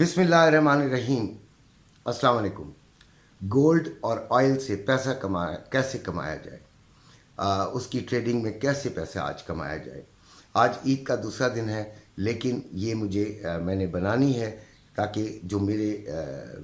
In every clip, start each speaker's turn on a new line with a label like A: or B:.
A: बिस्मिल्लाहिर्रहमानिर्रहीम। अस्सलाम वालेकुम। गोल्ड और ऑयल से पैसा कैसे कमाया जाए, उसकी ट्रेडिंग में कैसे पैसा आज कमाया जाए। आज ईद का दूसरा दिन है, लेकिन ये मुझे मैंने बनानी है ताकि जो मेरे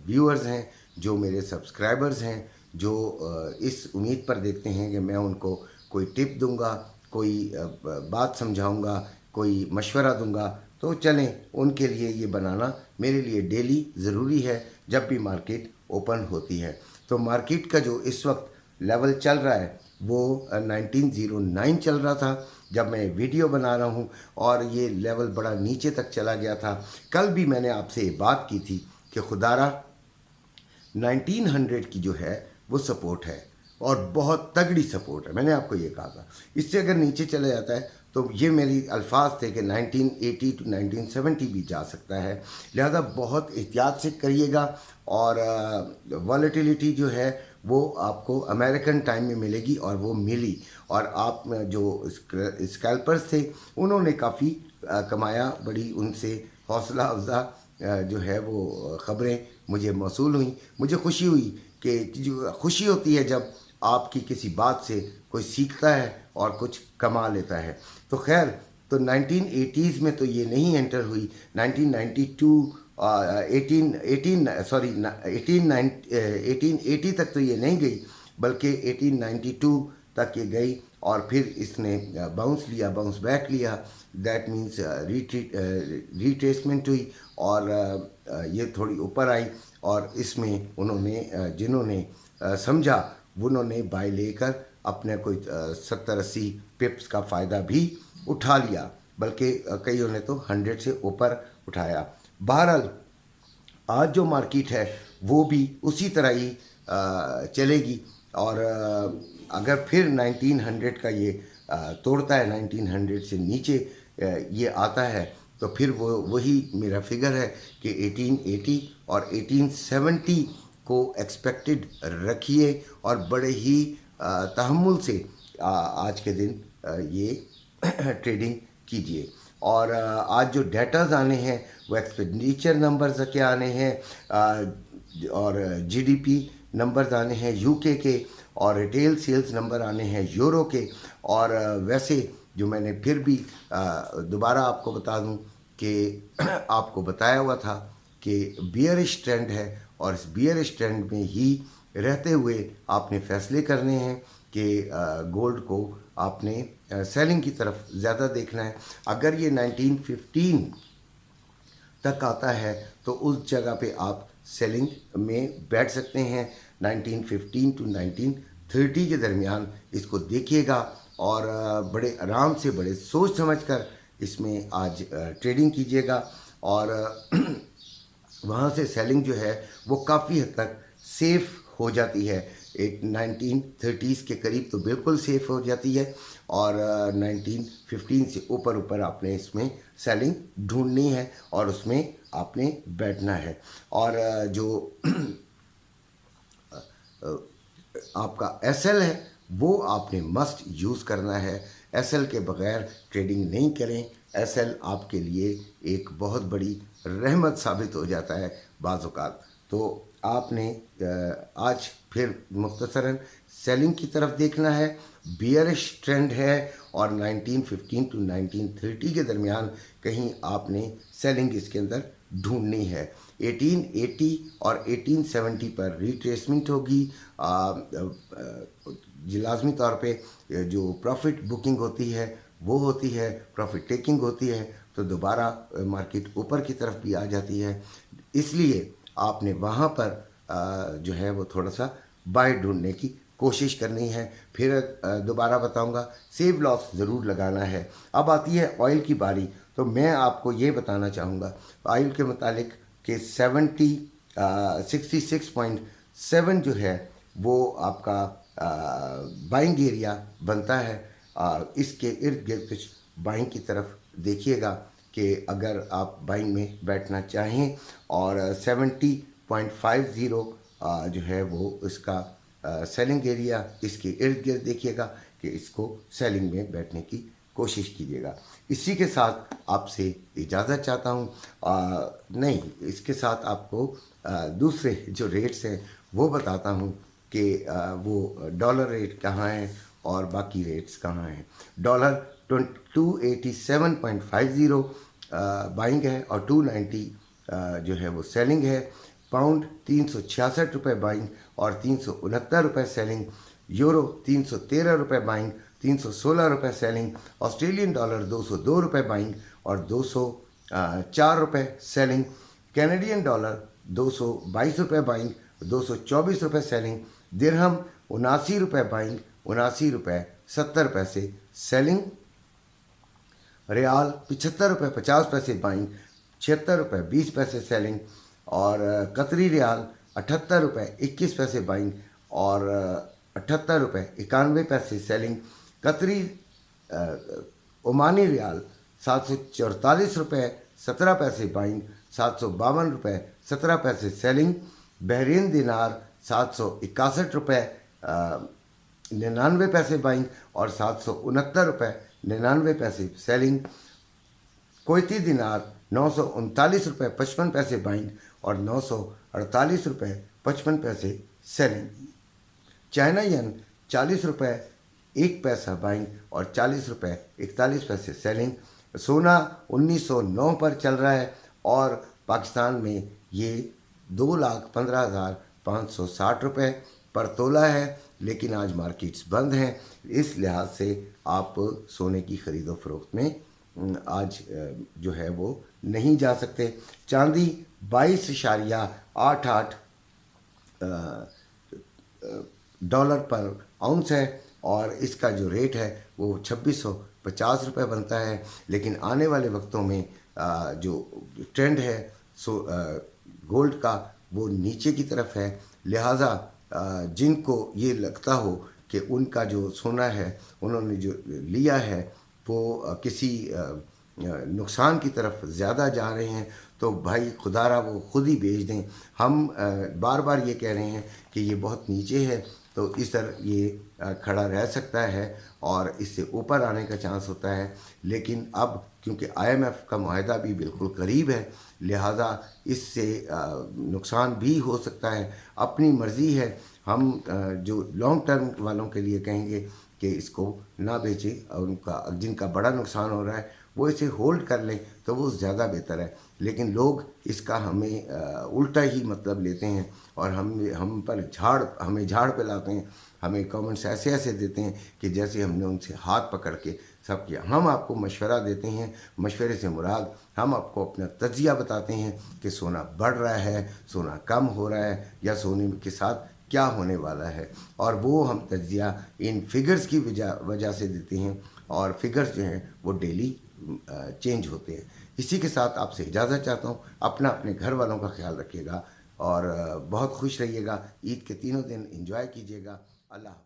A: व्यूअर्स हैं, जो मेरे सब्सक्राइबर्स हैं, जो इस उम्मीद पर देखते हैं कि मैं उनको कोई टिप दूंगा, कोई बात समझाऊंगा, कोई मशवरा दूंगा, तो चलें उनके लिए ये बनाना मेरे लिए डेली ज़रूरी है जब भी मार्केट ओपन होती है। तो मार्केट का जो इस वक्त लेवल चल रहा है वो 1909 चल रहा था जब मैं वीडियो बना रहा हूँ, और ये लेवल बड़ा नीचे तक चला गया था। कल भी मैंने आपसे ये बात की थी कि खुदारा 1900 की जो है वो सपोर्ट है और बहुत तगड़ी सपोर्ट है। मैंने आपको ये कहा था इससे अगर नीचे चला जाता है तो ये मेरी अल्फाज थे कि 1980 टू 1970 भी जा सकता है। लिहाजा बहुत एहतियात से करिएगा। और वॉलेटिलिटी जो है वो आपको अमेरिकन टाइम में मिलेगी, और वो मिली। और आप जो स्कैल्पर्स थे उन्होंने काफ़ी कमाया। बड़ी उनसे हौसला अफजा जो है वो ख़बरें मुझे मौसूल हुई। मुझे खुशी हुई कि जो खुशी होती है जब आपकी किसी बात से कोई सीखता है और कुछ कमा लेता है। तो खैर, तो 1980s में तो ये नहीं एंटर हुई। 1992 1880 तक तो ये नहीं गई, बल्कि 1892 तक ये गई, और फिर इसने बाउंस लिया, बाउंस बैक लिया। दैट मीन्स रिट्रेसमेंट हुई, और ये थोड़ी ऊपर आई, और इसमें उन्होंने जिन्होंने समझा उन्होंने बाय लेकर अपने कोई 70-80 पिप्स का फ़ायदा भी उठा लिया, बल्कि कईयों ने तो 100 से ऊपर उठाया। बहरहाल आज जो मार्केट है वो भी उसी तरह ही चलेगी, और अगर फिर 1900 का ये तोड़ता है, 1900 से नीचे ये आता है, तो फिर वो वही मेरा फिगर है कि 1880 और 1870 को एक्सपेक्टेड रखिए, और बड़े ही तहम्मुल से आज के दिन ये ट्रेडिंग कीजिए। और आज जो डेटाज आने हैं वो एक्सपेंडिचर नंबर्स के आने हैं, और जीडीपी नंबर्स आने हैं यूके के, और रिटेल सेल्स नंबर आने हैं यूरो के। और वैसे जो मैंने फिर भी दोबारा आपको बता दूं कि आपको बताया हुआ था कि बियरिश ट्रेंड है, और इस बियरिश ट्रेंड में ही रहते हुए आपने फैसले करने हैं कि गोल्ड को आपने सेलिंग की तरफ ज़्यादा देखना है। अगर ये 1915 तक आता है तो उस जगह पे आप सेलिंग में बैठ सकते हैं। 1915 टू 1930 के दरमियान इसको देखिएगा, और बड़े आराम से, बड़े सोच समझ कर इसमें आज ट्रेडिंग कीजिएगा। और वहाँ से सेलिंग जो है वो काफ़ी हद तक सेफ़ हो जाती है। एक 1930s के करीब तो बिल्कुल सेफ़ हो जाती है, और 1915 से ऊपर ऊपर आपने इसमें सेलिंग ढूंढनी है, और उसमें आपने बैठना है। और जो आपका एसएल है वो आपने मस्ट यूज़ करना है। एसएल के बगैर ट्रेडिंग नहीं करें। एसएल आपके लिए एक बहुत बड़ी रहमत साबित हो जाता है बाज़ औक़ात। तो आपने आज फिर मुख्तसरन सेलिंग की तरफ देखना है। बियरिश ट्रेंड है, और 1915 टू 1930 के दरमियान कहीं आपने सेलिंग इसके अंदर ढूंढनी है। 1880 और 1870 पर रिट्रेसमेंट होगी। लाजमी तौर पे जो प्रॉफिट बुकिंग होती है वो होती है, प्रॉफिट टेकिंग होती है, तो दोबारा मार्केट ऊपर की तरफ भी आ जाती है। इसलिए आपने वहाँ पर जो है वो थोड़ा सा बाय ढूंढने की कोशिश करनी है। फिर दोबारा बताऊंगा, सेव लॉस ज़रूर लगाना है। अब आती है ऑयल की बारी, तो मैं आपको ये बताना चाहूँगा ऑयल के मुतालिक कि 66.7 जो है वो आपका बाइंग एरिया बनता है। इसके इर्द गिर्द कुछ बाइंग की तरफ देखिएगा कि अगर आप बाइंग में बैठना चाहें, और 70.50 जो है वो इसका सेलिंग एरिया, इसके इर्द गिर्द देखिएगा कि इसको सेलिंग में बैठने की कोशिश कीजिएगा। इसी के साथ आपसे इजाज़त चाहता हूँ। नहीं, इसके साथ आपको दूसरे जो रेट्स हैं वो बताता हूँ कि वो डॉलर रेट कहाँ है और बाकी रेट्स कहाँ हैं। डॉलर 287.50 बाइंग है और 290 जो है वो सेलिंग है। पाउंड 366 रुपये बाइंग और 369 रुपये सेलिंग। यूरो 313 रुपये बाइंग, 316 रुपये सेलिंग। ऑस्ट्रेलियन डॉलर 202 रुपये बाइंग और 204 रुपये सेलिंग। कैनेडियन डॉलर 222 रुपये बाइंग, 224 रुपये सेलिंग। दिरहम 79 रुपये बाइंग, 79 रुपये 70 पैसे सेलिंग। रियाल 75 रुपये 50 पैसे बाइंग, 76 रुपये 20 पैसे सेलिंग। और कतरी रियाल 78 रुपये 21 पैसे बाइंग और 78 रुपये 91 पैसे सेलिंग। कतरी ओमानी रियाल 744 रुपये 17 पैसे बाइंग, 752 रुपये 17 पैसे सेलिंग। बहरीन दिनार 761 रुपये 99 पैसे बाइंग और 769 रुपये 99 पैसे सेलिंग। कुवैती दिनार 939 रुपये 55 पैसे बाइंग और 948 रुपये 55 पैसे सेलिंग। चाइना यन 40 रुपये 1 पैसा बाइंग और 40 रुपये 41 पैसे सेलिंग। सोना 1909 पर चल रहा है और पाकिस्तान में ये 2,15,560 रुपये पर तोला है, लेकिन आज मार्केट्स बंद हैं। इस लिहाज से आप सोने की ख़रीदो फरोख्त में आज जो है वो नहीं जा सकते। चांदी 22.88 डॉलर पर आउंस है और इसका जो रेट है वो 2650 रुपये बनता है। लेकिन आने वाले वक्तों में जो ट्रेंड है गोल्ड का वो नीचे की तरफ है। लिहाजा जिनको ये लगता हो कि उनका जो सोना है उन्होंने जो लिया है वो किसी नुकसान की तरफ ज़्यादा जा रहे हैं, तो भाई खुदारा वो खुद ही बेच दें। हम बार बार ये कह रहे हैं कि ये बहुत नीचे है, तो इस तरह ये खड़ा रह सकता है और इससे ऊपर आने का चांस होता है। लेकिन अब क्योंकि IMF का मुआहदा भी बिल्कुल करीब है, लिहाजा इससे नुकसान भी हो सकता है। अपनी मर्ज़ी है। हम जो लॉन्ग टर्म वालों के लिए कहेंगे कि इसको ना बेचें और उनका जिनका बड़ा नुकसान हो रहा है वो इसे होल्ड कर लें तो वो ज़्यादा बेहतर है। लेकिन लोग इसका हमें उल्टा ही मतलब लेते हैं और हम पर हमें झाड़ पे लाते हैं। हमें कमेंट्स ऐसे ऐसे देते हैं कि जैसे हमने उनसे हाथ पकड़ के सब किया। हम आपको मशवरा देते हैं, मशवरे से मुराद हम आपको अपना तजिया बताते हैं कि सोना बढ़ रहा है, सोना कम हो रहा है या सोने के साथ क्या होने वाला है, और वो हम तजिया इन फिगर्स की वजह से देते हैं और फिगर्स जो हैं वो डेली चेंज होते हैं। इसी के साथ आपसे इजाज़त चाहता हूँ। अपने घर वालों का ख्याल रखिएगा और बहुत खुश रहिएगा। ईद के तीनों दिन एंजॉय कीजिएगा। अल्लाह।